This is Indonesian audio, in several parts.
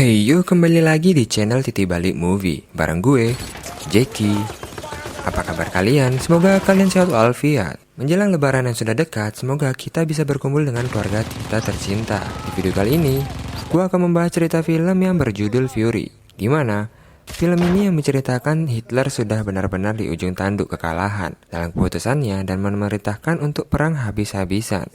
Hey yo, kembali lagi di channel Titi Balik Movie bareng gue, Jeki. Apa kabar kalian? Semoga kalian sehat walafiat. Menjelang lebaran yang sudah dekat, semoga kita bisa berkumpul dengan keluarga kita tercinta. Di video kali ini, gue akan membahas cerita film yang berjudul Fury, di mana film ini yang menceritakan Hitler sudah benar-benar di ujung tanduk kekalahan dalam keputusannya dan memerintahkan untuk perang habis-habisan,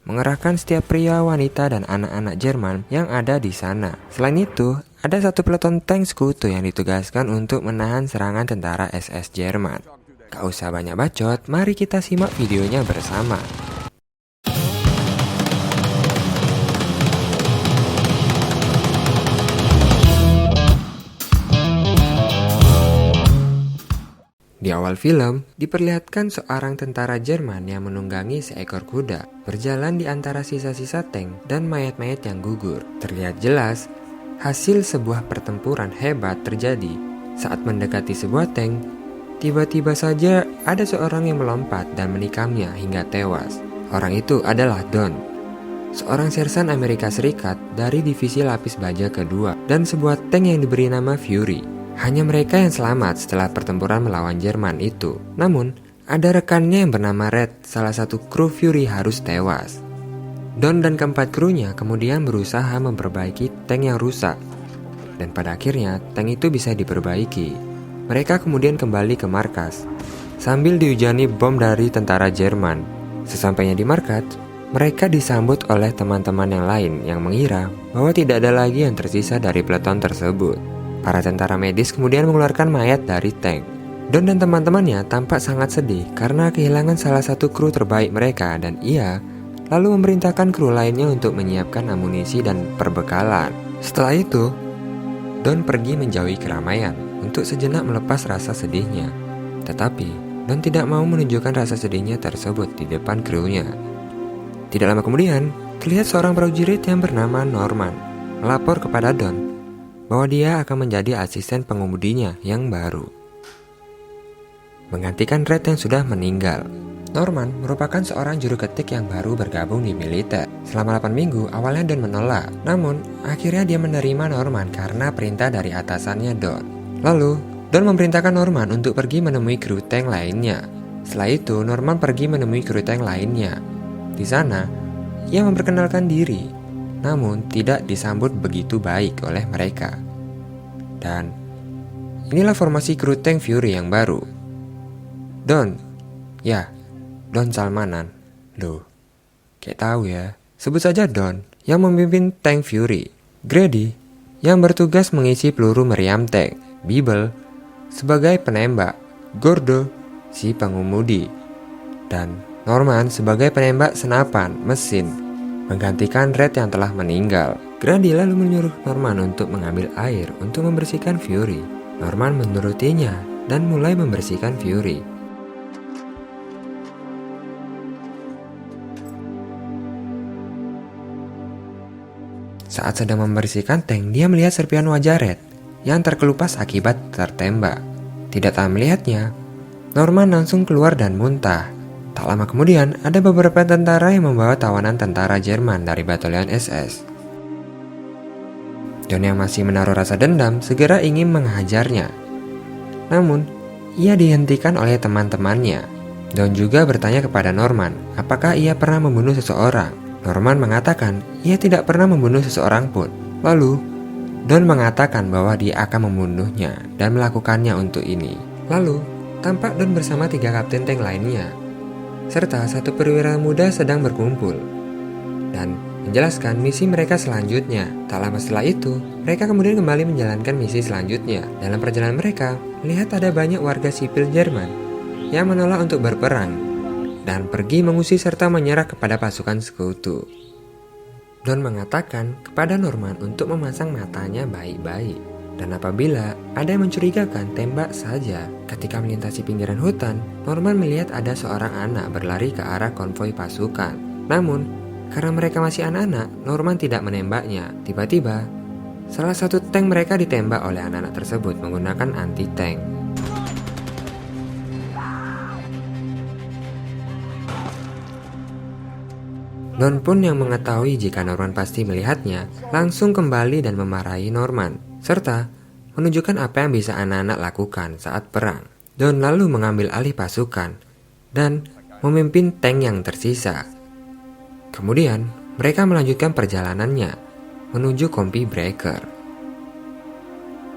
mengerahkan setiap pria, wanita, dan anak-anak Jerman yang ada di sana. Selain itu, ada satu peleton tank sekutu yang ditugaskan untuk menahan serangan tentara SS Jerman. Gak usah banyak bacot, mari kita simak videonya bersama. Di awal film, diperlihatkan seorang tentara Jerman yang menunggangi seekor kuda, berjalan di antara sisa-sisa tank dan mayat-mayat yang gugur. Terlihat jelas, hasil sebuah pertempuran hebat terjadi. Saat mendekati sebuah tank, tiba-tiba saja ada seorang yang melompat dan menikamnya hingga tewas. Orang itu adalah Don, seorang sersan Amerika Serikat dari divisi lapis baja kedua dan sebuah tank yang diberi nama Fury. Hanya mereka yang selamat setelah pertempuran melawan Jerman itu. Namun, ada rekannya yang bernama Red, salah satu kru Fury harus tewas. Don dan keempat krunya kemudian berusaha memperbaiki tank yang rusak. Dan pada akhirnya, tank itu bisa diperbaiki. Mereka kemudian kembali ke markas, sambil dihujani bom dari tentara Jerman. Sesampainya di markas, mereka disambut oleh teman-teman yang lain yang mengira bahwa tidak ada lagi yang tersisa dari peleton tersebut. Para tentara medis kemudian mengeluarkan mayat dari tank. Don dan teman-temannya tampak sangat sedih karena kehilangan salah satu kru terbaik mereka, dan ia lalu memerintahkan kru lainnya untuk menyiapkan amunisi dan perbekalan. Setelah itu, Don pergi menjauhi keramaian untuk sejenak melepas rasa sedihnya. Tetapi, Don tidak mau menunjukkan rasa sedihnya tersebut di depan krunya. Tidak lama kemudian, terlihat seorang prajurit yang bernama Norman melapor kepada Don bahwa dia akan menjadi asisten pengemudinya yang baru, menggantikan Red yang sudah meninggal. Norman merupakan seorang juru ketik yang baru bergabung di militer. Selama 8 minggu, awalnya Don menolak. Namun, akhirnya dia menerima Norman karena perintah dari atasannya Don. Lalu, Don memerintahkan Norman untuk pergi menemui kru tank lainnya. Setelah itu, Norman pergi menemui kru tank lainnya. Di sana, ia memperkenalkan diri, namun tidak disambut begitu baik oleh mereka. Dan inilah formasi kru tank Fury yang baru. Don, ya, Don Salmanan. Loh, kayak tahu ya. Sebut saja Don yang memimpin tank Fury, Grady yang bertugas mengisi peluru meriam tank, Bible sebagai penembak, Gordo si pengemudi, dan Norman sebagai penembak senapan mesin, menggantikan Red yang telah meninggal. Grady lalu menyuruh Norman untuk mengambil air untuk membersihkan Fury. Norman menurutinya dan mulai membersihkan Fury. Saat sedang membersihkan tank, dia melihat serpihan wajah Red yang terkelupas akibat tertembak. Tidak tahu melihatnya, Norman langsung keluar dan muntah. Tak lama kemudian, ada beberapa tentara yang membawa tawanan tentara Jerman dari batalion SS. Don yang masih menaruh rasa dendam segera ingin menghajarnya. Namun, ia dihentikan oleh teman-temannya. Don juga bertanya kepada Norman, apakah ia pernah membunuh seseorang. Norman mengatakan ia tidak pernah membunuh seseorang pun. Lalu, Don mengatakan bahwa dia akan membunuhnya dan melakukannya untuk ini. Lalu, tampak Don bersama 3 kapten tank lainnya serta satu perwira muda sedang berkumpul dan menjelaskan misi mereka selanjutnya. Tak lama setelah itu, mereka kemudian kembali menjalankan misi selanjutnya. Dalam perjalanan mereka, melihat ada banyak warga sipil Jerman yang menolak untuk berperang dan pergi mengusir serta menyerah kepada pasukan sekutu. Don mengatakan kepada Norman untuk memasang matanya baik-baik. Dan apabila ada yang mencurigakan, tembak saja. Ketika melintasi pinggiran hutan, Norman melihat ada seorang anak berlari ke arah konvoi pasukan. Namun, karena mereka masih anak-anak, Norman tidak menembaknya. Tiba-tiba, salah satu tank mereka ditembak oleh anak-anak tersebut menggunakan anti-tank. Don pun yang mengetahui jika Norman pasti melihatnya, langsung kembali dan memarahi Norman, serta menunjukkan apa yang bisa anak-anak lakukan saat perang. Don lalu mengambil alih pasukan dan memimpin tank yang tersisa. Kemudian, mereka melanjutkan perjalanannya menuju Combi Breaker.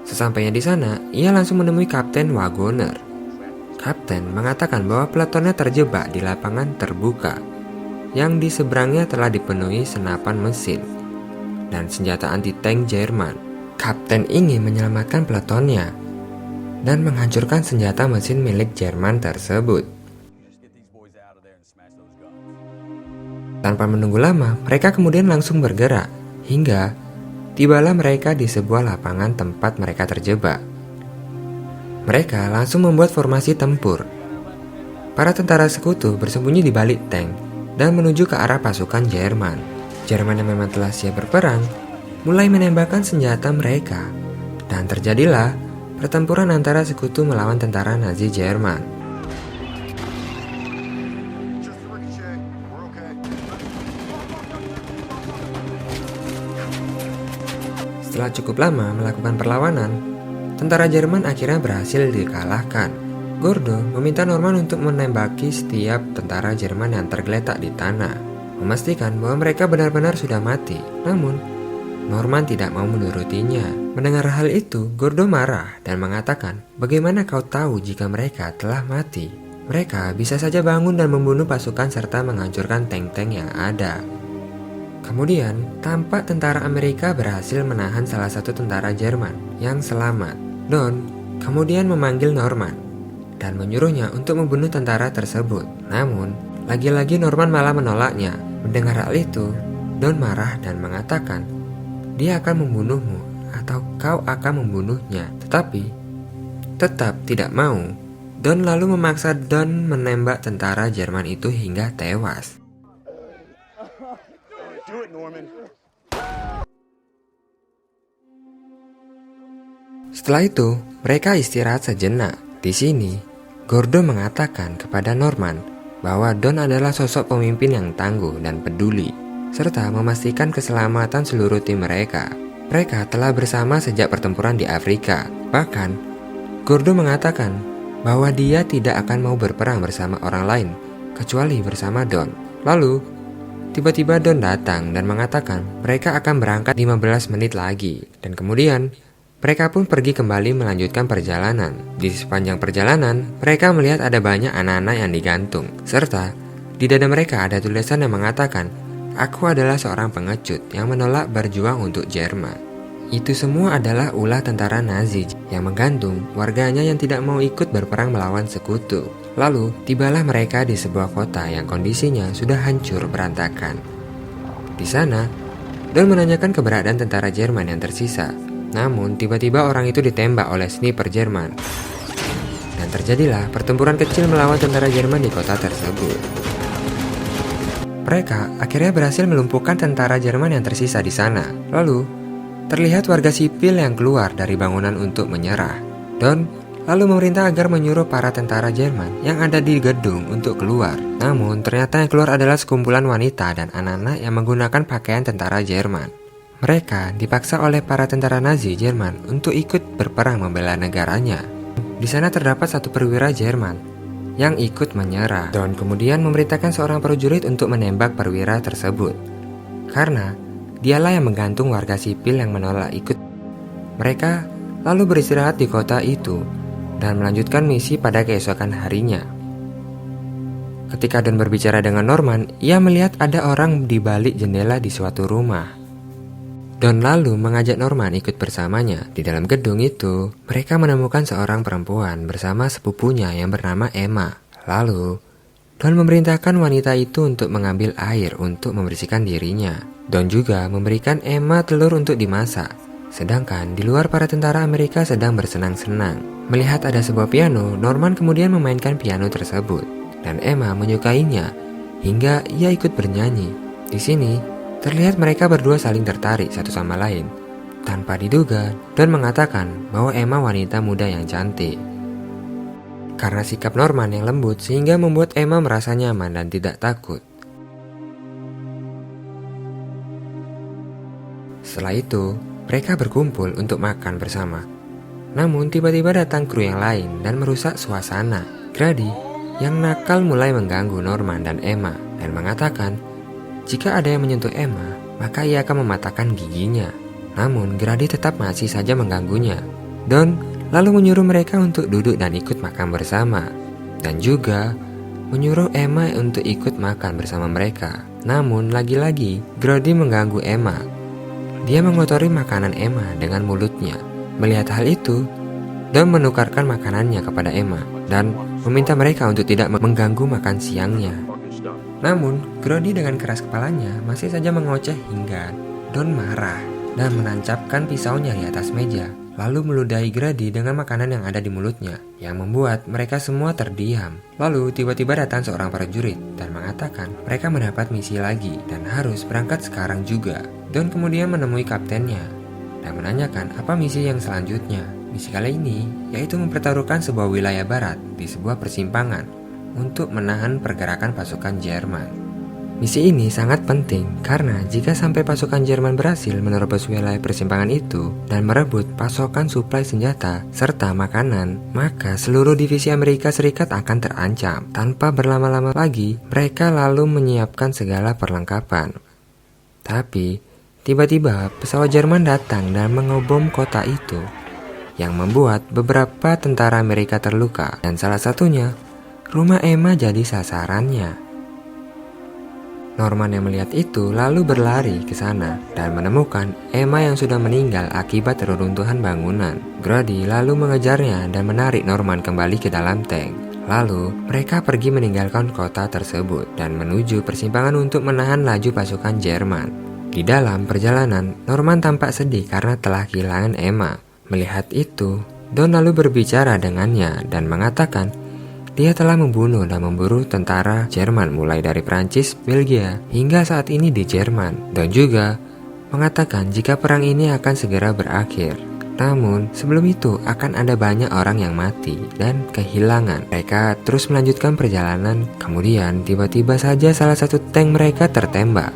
Sesampainya di sana, ia langsung menemui Kapten Wagoner. Kapten mengatakan bahwa pelotonnya terjebak di lapangan terbuka yang di seberangnya telah dipenuhi senapan mesin dan senjata anti-tank Jerman. Kapten ingin menyelamatkan pelotonnya dan menghancurkan senjata mesin milik Jerman tersebut. Tanpa menunggu lama, mereka kemudian langsung bergerak hingga tibalah mereka di sebuah lapangan tempat mereka terjebak. Mereka langsung membuat formasi tempur. Para tentara sekutu bersembunyi di balik tank dan menuju ke arah pasukan Jerman. Jerman yang memang telah siap berperang mulai menembakkan senjata mereka, dan terjadilah pertempuran antara sekutu melawan tentara Nazi Jerman. Setelah cukup lama melakukan perlawanan, tentara Jerman akhirnya berhasil dikalahkan. Gordo meminta Norman untuk menembaki setiap tentara Jerman yang tergeletak di tanah, memastikan bahwa mereka benar-benar sudah mati. Namun, Norman tidak mau menurutinya. Mendengar hal itu, Gordo marah dan mengatakan, "Bagaimana kau tahu jika mereka telah mati? Mereka bisa saja bangun dan membunuh pasukan serta menghancurkan tank-tank yang ada." Kemudian, tampak tentara Amerika berhasil menahan salah satu tentara Jerman yang selamat. Don kemudian memanggil Norman dan menyuruhnya untuk membunuh tentara tersebut. Namun, lagi-lagi Norman malah menolaknya. Mendengar hal itu, Don marah dan mengatakan, "Dia akan membunuhmu atau kau akan membunuhnya." Tetapi, tetap tidak mau. Don lalu memaksa Don menembak tentara Jerman itu hingga tewas. Setelah itu, mereka istirahat sejenak. Di sini, Gordo mengatakan kepada Norman bahwa Don adalah sosok pemimpin yang tangguh dan peduli, serta memastikan keselamatan seluruh tim mereka. Mereka telah bersama sejak pertempuran di Afrika. Bahkan, Gordo mengatakan bahwa dia tidak akan mau berperang bersama orang lain, kecuali bersama Don. Lalu, tiba-tiba Don datang dan mengatakan mereka akan berangkat 15 menit lagi. Dan kemudian, mereka pun pergi kembali melanjutkan perjalanan. Di sepanjang perjalanan, mereka melihat ada banyak anak-anak yang digantung. Serta, di dada mereka ada tulisan yang mengatakan, "Aku adalah seorang pengecut yang menolak berjuang untuk Jerman." Itu semua adalah ulah tentara Nazi yang menggantung warganya yang tidak mau ikut berperang melawan sekutu. Lalu, tibalah mereka di sebuah kota yang kondisinya sudah hancur berantakan. Di sana, Don menanyakan keberadaan tentara Jerman yang tersisa. Namun, tiba-tiba orang itu ditembak oleh sniper Jerman. Dan terjadilah pertempuran kecil melawan tentara Jerman di kota tersebut. Mereka akhirnya berhasil melumpuhkan tentara Jerman yang tersisa di sana. Lalu, terlihat warga sipil yang keluar dari bangunan untuk menyerah. Don lalu memerintah agar menyuruh para tentara Jerman yang ada di gedung untuk keluar. Namun, ternyata yang keluar adalah sekumpulan wanita dan anak-anak yang menggunakan pakaian tentara Jerman. Mereka dipaksa oleh para tentara Nazi Jerman untuk ikut berperang membela negaranya. Di sana terdapat satu perwira Jerman yang ikut menyerah. Don kemudian memerintahkan seorang prajurit untuk menembak perwira tersebut, karena dialah yang menggantung warga sipil yang menolak ikut. Mereka lalu beristirahat di kota itu dan melanjutkan misi pada keesokan harinya. Ketika Don berbicara dengan Norman, ia melihat ada orang di balik jendela di suatu rumah. Don lalu mengajak Norman ikut bersamanya. Di dalam gedung itu, mereka menemukan seorang perempuan bersama sepupunya yang bernama Emma. Lalu, Don memerintahkan wanita itu untuk mengambil air untuk membersihkan dirinya. Don juga memberikan Emma telur untuk dimasak. Sedangkan di luar para tentara Amerika sedang bersenang-senang. Melihat ada sebuah piano, Norman kemudian memainkan piano tersebut. Dan Emma menyukainya hingga ia ikut bernyanyi. Di sini, terlihat mereka berdua saling tertarik satu sama lain. Tanpa diduga, Don mengatakan bahwa Emma wanita muda yang cantik. Karena sikap Norman yang lembut sehingga membuat Emma merasa nyaman dan tidak takut. Setelah itu, mereka berkumpul untuk makan bersama. Namun tiba-tiba datang kru yang lain dan merusak suasana. Grady yang nakal mulai mengganggu Norman dan Emma dan mengatakan jika ada yang menyentuh Emma, maka ia akan mematahkan giginya. Namun Grady tetap masih saja mengganggunya. Don lalu menyuruh mereka untuk duduk dan ikut makan bersama, dan juga menyuruh Emma untuk ikut makan bersama mereka. Namun lagi-lagi Grady mengganggu Emma. Dia mengotori makanan Emma dengan mulutnya. Melihat hal itu, Don menukarkan makanannya kepada Emma dan meminta mereka untuk tidak mengganggu makan siangnya. Namun Grady dengan keras kepalanya masih saja mengoceh hingga Don marah dan menancapkan pisaunya di atas meja, lalu meludahi Grady dengan makanan yang ada di mulutnya, yang membuat mereka semua terdiam. Lalu tiba-tiba datang seorang prajurit dan mengatakan mereka mendapat misi lagi dan harus berangkat sekarang juga. Don kemudian menemui kaptennya dan menanyakan apa misi yang selanjutnya. Misi kali ini yaitu mempertaruhkan sebuah wilayah barat di sebuah persimpangan untuk menahan pergerakan pasukan Jerman. Misi ini sangat penting karena jika sampai pasukan Jerman berhasil menerobos wilayah persimpangan itu dan merebut pasokan suplai senjata serta makanan, maka seluruh divisi Amerika Serikat akan terancam. Tanpa berlama-lama lagi, mereka lalu menyiapkan segala perlengkapan. Tapi, tiba-tiba pesawat Jerman datang dan mengebom kota itu, yang membuat beberapa tentara Amerika terluka, dan salah satunya, rumah Emma jadi sasarannya. Norman yang melihat itu lalu berlari ke sana dan menemukan Emma yang sudah meninggal akibat reruntuhan bangunan. Grady lalu mengejarnya dan menarik Norman kembali ke dalam tank. Lalu mereka pergi meninggalkan kota tersebut dan menuju persimpangan untuk menahan laju pasukan Jerman. Di dalam perjalanan, Norman tampak sedih karena telah kehilangan Emma. Melihat itu, Don lalu berbicara dengannya dan mengatakan dia telah membunuh dan memburu tentara Jerman mulai dari Prancis, Belgia, hingga saat ini di Jerman. Dan juga mengatakan jika perang ini akan segera berakhir. Namun sebelum itu akan ada banyak orang yang mati dan kehilangan. Mereka terus melanjutkan perjalanan. Kemudian tiba-tiba saja salah satu tank mereka tertembak.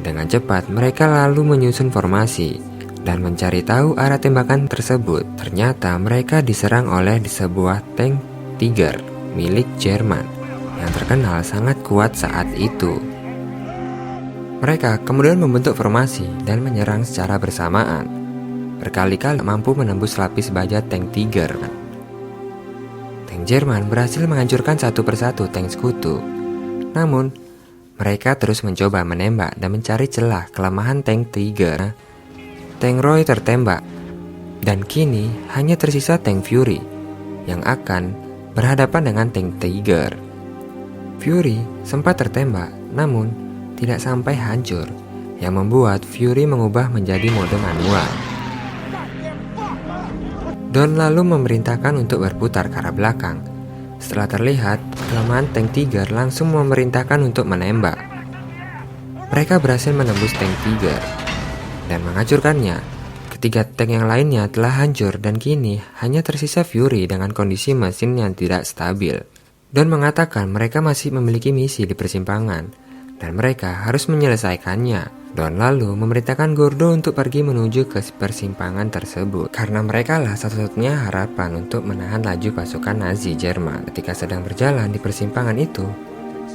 Dengan cepat mereka lalu menyusun formasi dan mencari tahu arah tembakan tersebut. Ternyata mereka diserang oleh sebuah tank Tiger milik Jerman yang terkenal sangat kuat saat itu. Mereka kemudian membentuk formasi dan menyerang secara bersamaan. Berkali-kali mampu menembus lapis baja tank Tiger. Tank Jerman berhasil menghancurkan satu persatu tank sekutu. Namun, mereka terus mencoba menembak dan mencari celah kelemahan tank Tiger. Tank Roy tertembak, dan kini hanya tersisa tank Fury yang akan berhadapan dengan tank Tiger. Fury sempat tertembak, namun tidak sampai hancur, yang membuat Fury mengubah menjadi mode manual. Don lalu memerintahkan untuk berputar ke arah belakang. Setelah terlihat, kelemahan tank Tiger langsung memerintahkan untuk menembak. Mereka berhasil menembus tank Tiger dan menghancurkannya. Ketiga tank yang lainnya telah hancur dan kini hanya tersisa Fury dengan kondisi mesin yang tidak stabil. Don mengatakan mereka masih memiliki misi di persimpangan dan mereka harus menyelesaikannya. Don lalu memerintahkan Gordo untuk pergi menuju ke persimpangan tersebut karena mereka lah satu-satunya harapan untuk menahan laju pasukan Nazi Jerman. Ketika sedang berjalan di persimpangan itu,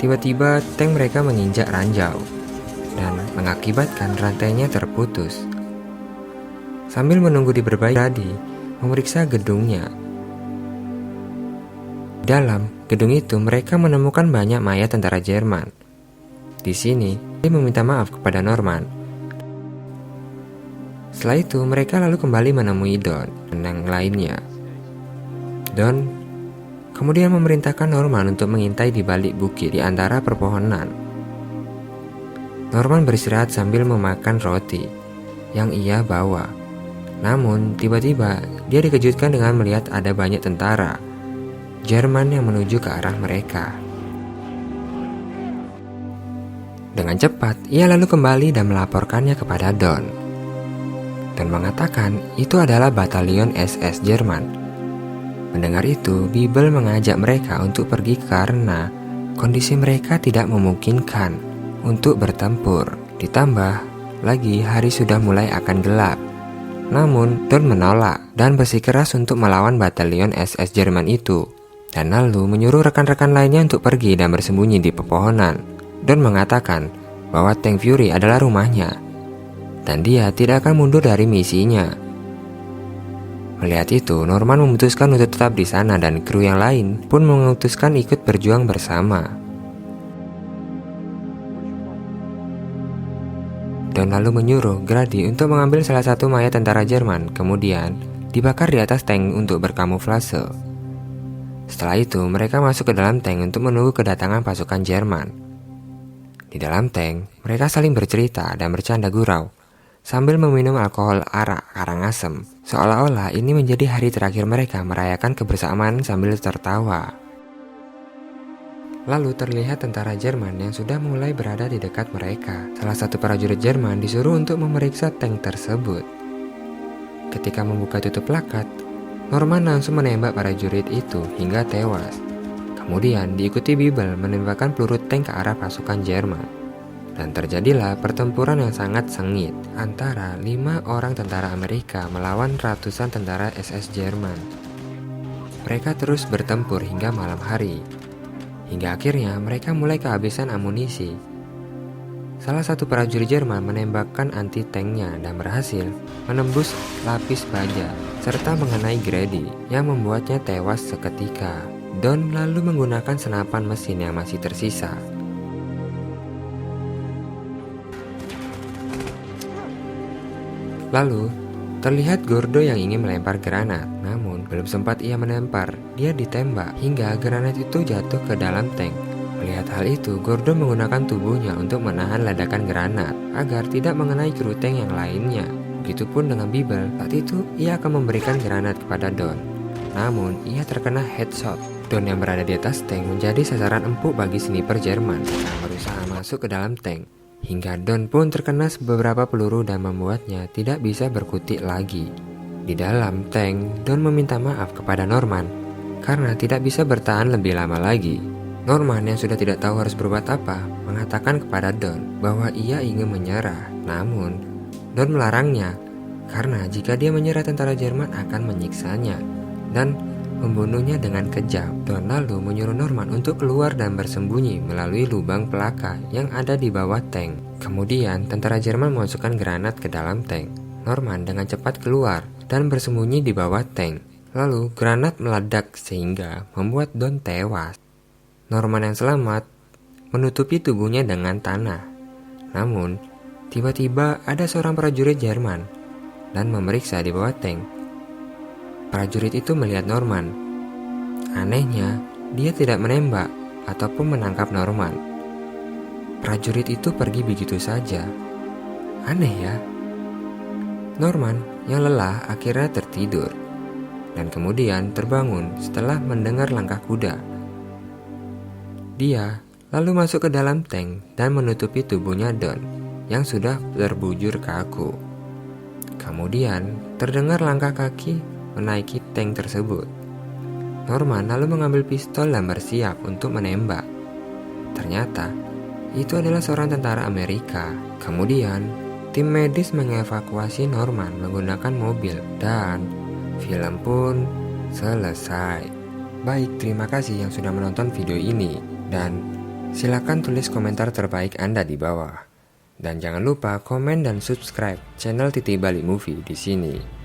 tiba-tiba tank mereka menginjak ranjau dan mengakibatkan rantainya terputus. Sambil menunggu di berbagai Grady memeriksa gedungnya. Dalam gedung itu mereka menemukan banyak mayat tentara Jerman. Di sini dia meminta maaf kepada Norman. Setelah itu mereka lalu kembali menemui Don dan yang lainnya. Don kemudian memerintahkan Norman untuk mengintai di balik bukit di antara perpohonan. Norman beristirahat sambil memakan roti yang ia bawa. Namun, tiba-tiba dia dikejutkan dengan melihat ada banyak tentara Jerman yang menuju ke arah mereka. Dengan cepat, ia lalu kembali dan melaporkannya kepada Don dan mengatakan itu adalah batalion SS Jerman. Mendengar itu, Biebel mengajak mereka untuk pergi karena kondisi mereka tidak memungkinkan untuk bertempur. Ditambah, lagi hari sudah mulai akan gelap. Namun, Don menolak dan bersikeras untuk melawan batalion SS Jerman itu, dan lalu menyuruh rekan-rekan lainnya untuk pergi dan bersembunyi di pepohonan. Don mengatakan bahwa tank Fury adalah rumahnya, dan dia tidak akan mundur dari misinya. Melihat itu, Norman memutuskan untuk tetap di sana dan kru yang lain pun memutuskan ikut berjuang bersama. Don lalu menyuruh Grady untuk mengambil salah satu mayat tentara Jerman, kemudian dibakar di atas tank untuk berkamuflase. Setelah itu, mereka masuk ke dalam tank untuk menunggu kedatangan pasukan Jerman. Di dalam tank, mereka saling bercerita dan bercanda gurau, sambil meminum alkohol arak karangasem, seolah-olah ini menjadi hari terakhir mereka merayakan kebersamaan sambil tertawa. Lalu terlihat tentara Jerman yang sudah mulai berada di dekat mereka. Salah satu prajurit Jerman disuruh untuk memeriksa tank tersebut. Ketika membuka tutup plakat, Norman langsung menembak prajurit itu hingga tewas. Kemudian diikuti Biebel menembakkan peluru tank ke arah pasukan Jerman. Dan terjadilah pertempuran yang sangat sengit antara 5 orang tentara Amerika melawan ratusan tentara SS Jerman. Mereka terus bertempur hingga malam hari. Hingga akhirnya mereka mulai kehabisan amunisi. Salah satu prajurit Jerman menembakkan anti-tanknya dan berhasil menembus lapis baja serta mengenai Grady yang membuatnya tewas seketika. Don lalu menggunakan senapan mesin yang masih tersisa. Lalu terlihat Gordo yang ingin melempar granat, namun belum sempat ia melempar, dia ditembak hingga granat itu jatuh ke dalam tank. Melihat hal itu, Gordo menggunakan tubuhnya untuk menahan ledakan granat agar tidak mengenai kru tank yang lainnya. Begitupun dengan Biebel, saat itu ia akan memberikan granat kepada Don. Namun, ia terkena headshot. Don yang berada di atas tank menjadi sasaran empuk bagi sniper Jerman yang berusaha masuk ke dalam tank. Hingga Don pun terkena beberapa peluru dan membuatnya tidak bisa berkutik lagi. Di dalam tank, Don meminta maaf kepada Norman karena tidak bisa bertahan lebih lama lagi. Norman yang sudah tidak tahu harus berbuat apa, mengatakan kepada Don bahwa ia ingin menyerah. Namun, Don melarangnya karena jika dia menyerah tentara Jerman akan menyiksanya dan membunuhnya dengan kejam. Don lalu menyuruh Norman untuk keluar dan bersembunyi melalui lubang pelaka yang ada di bawah tank. Kemudian tentara Jerman memasukkan granat ke dalam tank. Norman dengan cepat keluar dan bersembunyi di bawah tank. Lalu granat meledak sehingga membuat Don tewas. Norman yang selamat menutupi tubuhnya dengan tanah. Namun tiba-tiba ada seorang prajurit Jerman dan memeriksa di bawah tank. Prajurit itu melihat Norman. Anehnya, dia tidak menembak ataupun menangkap Norman. Prajurit itu pergi begitu saja. Aneh ya. Norman yang lelah akhirnya tertidur dan kemudian terbangun setelah mendengar langkah kuda. Dia lalu masuk ke dalam tank dan menutupi tubuhnya Don yang sudah terbujur kaku. Kemudian terdengar langkah kaki menaiki tank tersebut. Norman lalu mengambil pistol dan bersiap untuk menembak. Ternyata itu adalah seorang tentara Amerika. Kemudian tim medis mengevakuasi Norman menggunakan mobil dan film pun selesai. Baik, terima kasih yang sudah menonton video ini dan silakan tulis komentar terbaik Anda di bawah. Dan jangan lupa komen dan subscribe channel Titik Balik Movie di sini.